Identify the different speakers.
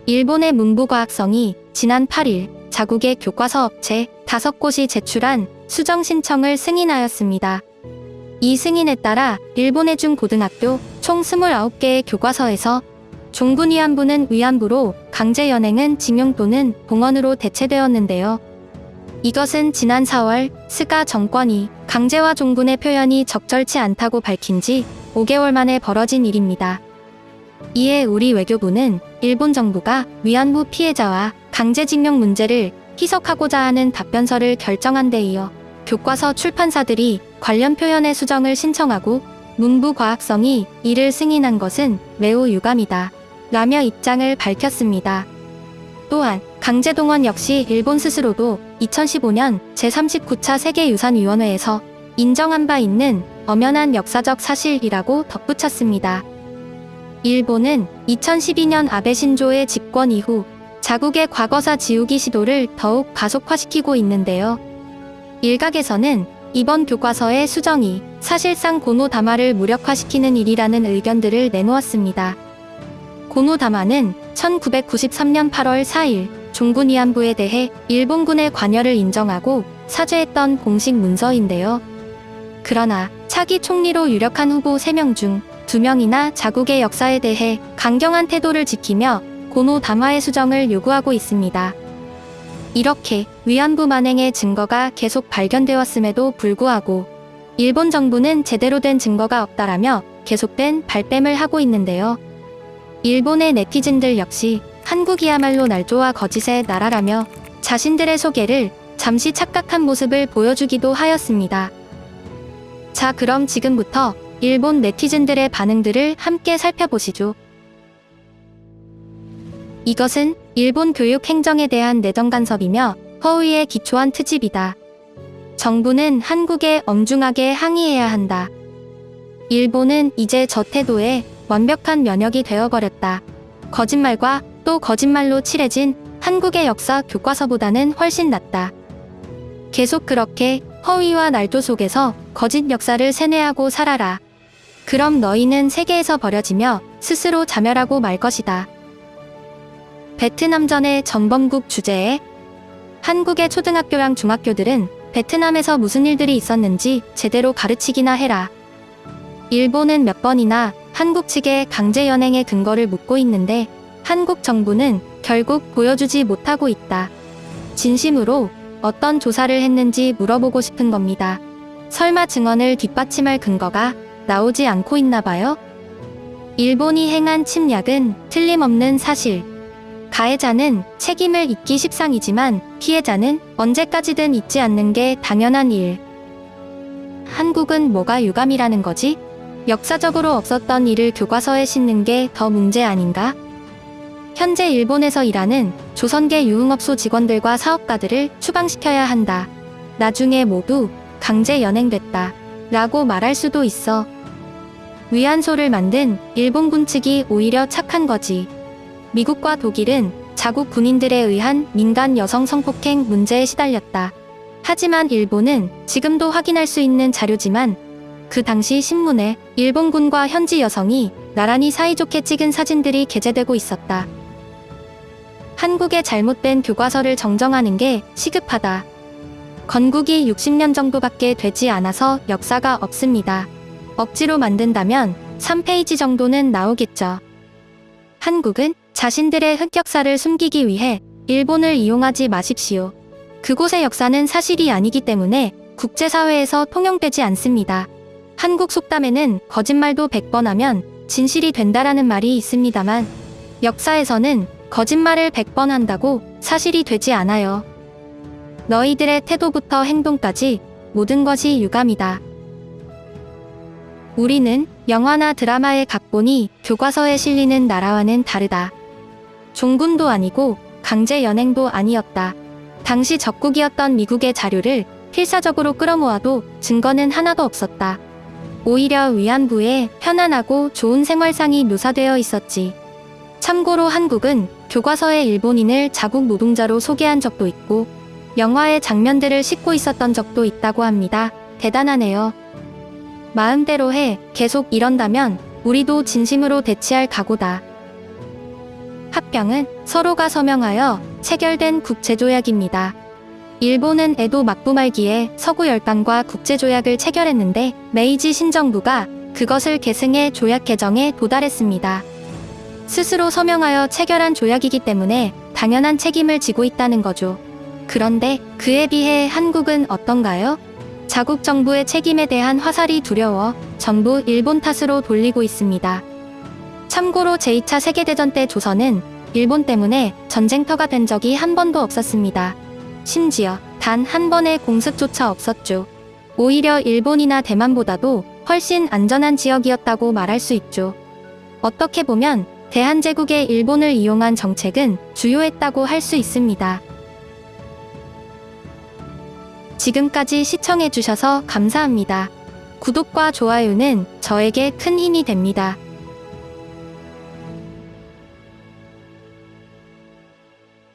Speaker 1: 일본의 문부과학성이 지난 8일 자국의 교과서 업체 5곳이 제출한 수정 신청을 승인하였습니다. 이 승인에 따라 일본의 중고등학교 총 29개의 교과서에서 종군 위안부는 위안부로, 강제 연행은 징용 또는 봉헌으로 대체되었는데요. 이것은 지난 4월 스가 정권이 강제와 종군의 표현이 적절치 않다고 밝힌 지 5개월 만에 벌어진 일입니다. 이에 우리 외교부는 일본 정부가 위안부 피해자와 강제징용 문제를 희석하고자 하는 답변서를 결정한 데 이어 교과서 출판사들이 관련 표현의 수정을 신청하고 문부과학성이 이를 승인한 것은 매우 유감이다 라며 입장을 밝혔습니다. 또한 강제동원 역시 일본 스스로도 2015년 제39차 세계유산위원회에서 인정한 바 있는 엄연한 역사적 사실이라고 덧붙였습니다. 일본은 2012년 아베 신조의 집권 이후 자국의 과거사 지우기 시도를 더욱 가속화시키고 있는데요. 일각에서는 이번 교과서의 수정이 사실상 고노다마를 무력화시키는 일이라는 의견들을 내놓았습니다. 고노다마는 1993년 8월 4일 종군 위안부에 대해 일본군의 관여를 인정하고 사죄했던 공식 문서인데요. 그러나 차기 총리로 유력한 후보 3명 중 2명이나 자국의 역사에 대해 강경한 태도를 지키며 고노다마의 수정을 요구하고 있습니다. 이렇게 위안부 만행의 증거가 계속 발견되었음에도 불구하고 일본 정부는 제대로 된 증거가 없다라며 계속된 발뺌을 하고 있는데요. 일본의 네티즌들 역시 한국이야말로 날조와 거짓의 나라라며 자신들의 소개를 잠시 착각한 모습을 보여주기도 하였습니다. 자, 그럼 지금부터 일본 네티즌들의 반응들을 함께 살펴보시죠. 이것은 일본 교육 행정에 대한 내정 간섭이며 허위에 기초한 트집이다. 정부는 한국에 엄중하게 항의해야 한다. 일본은 이제 저 태도에 완벽한 면역이 되어버렸다. 거짓말과 또 거짓말로 칠해진 한국의 역사 교과서보다는 훨씬 낫다. 계속 그렇게 허위와 날조 속에서 거짓 역사를 세뇌하고 살아라. 그럼 너희는 세계에서 버려지며 스스로 자멸하고 말 것이다. 베트남전의 전범국 주제에 한국의 초등학교랑 중학교들은 베트남에서 무슨 일들이 있었는지 제대로 가르치기나 해라. 일본은 몇 번이나 한국 측에 강제 연행의 근거를 묻고 있는데 한국 정부는 결국 보여주지 못하고 있다. 진심으로 어떤 조사를 했는지 물어보고 싶은 겁니다. 설마 증언을 뒷받침할 근거가 나오지 않고 있나 봐요? 일본이 행한 침략은 틀림없는 사실. 가해자는 책임을 잊기 십상이지만 피해자는 언제까지든 잊지 않는 게 당연한 일. 한국은 뭐가 유감이라는 거지? 역사적으로 없었던 일을 교과서에 싣는 게 더 문제 아닌가? 현재 일본에서 일하는 조선계 유흥업소 직원들과 사업가들을 추방시켜야 한다. 나중에 모두 강제 연행됐다. 라고 말할 수도 있어. 위안소를 만든 일본군 측이 오히려 착한 거지. 미국과 독일은 자국 군인들에 의한 민간 여성 성폭행 문제에 시달렸다. 하지만 일본은 지금도 확인할 수 있는 자료지만 그 당시 신문에 일본군과 현지 여성이 나란히 사이좋게 찍은 사진들이 게재되고 있었다. 한국의 잘못된 교과서를 정정하는 게 시급하다. 건국이 60년 정도밖에 되지 않아서 역사가 없습니다. 억지로 만든다면 3페이지 정도는 나오겠죠. 한국은 자신들의 흑역사를 숨기기 위해 일본을 이용하지 마십시오. 그곳의 역사는 사실이 아니기 때문에 국제사회에서 통용되지 않습니다. 한국 속담에는 거짓말도 100번 하면 진실이 된다라는 말이 있습니다만 역사에서는 거짓말을 100번 한다고 사실이 되지 않아요. 너희들의 태도부터 행동까지 모든 것이 유감이다. 우리는 영화나 드라마의 각본이 교과서에 실리는 나라와는 다르다. 종군도 아니고 강제 연행도 아니었다. 당시 적국이었던 미국의 자료를 필사적으로 끌어모아도 증거는 하나도 없었다. 오히려 위안부에 편안하고 좋은 생활상이 묘사되어 있었지. 참고로 한국은 교과서에 일본인을 자국 노동자로 소개한 적도 있고 영화의 장면들을 싣고 있었던 적도 있다고 합니다. 대단하네요. 마음대로 해. 계속 이런다면 우리도 진심으로 대치할 각오다. 합병은 서로가 서명하여 체결된 국제조약입니다. 일본은 에도 막부 말기에 서구 열강과 국제조약을 체결했는데 메이지 신정부가 그것을 계승해 조약 개정에 도달했습니다. 스스로 서명하여 체결한 조약이기 때문에 당연한 책임을 지고 있다는 거죠. 그런데 그에 비해 한국은 어떤가요? 자국 정부의 책임에 대한 화살이 두려워 전부 일본 탓으로 돌리고 있습니다. 참고로 제2차 세계대전 때 조선은 일본 때문에 전쟁터가 된 적이 한 번도 없었습니다. 심지어 단 한 번의 공습조차 없었죠. 오히려 일본이나 대만보다도 훨씬 안전한 지역이었다고 말할 수 있죠. 어떻게 보면 대한제국의 일본을 이용한 정책은 주요했다고 할 수 있습니다. 지금까지 시청해주셔서 감사합니다. 구독과 좋아요는 저에게 큰 힘이 됩니다.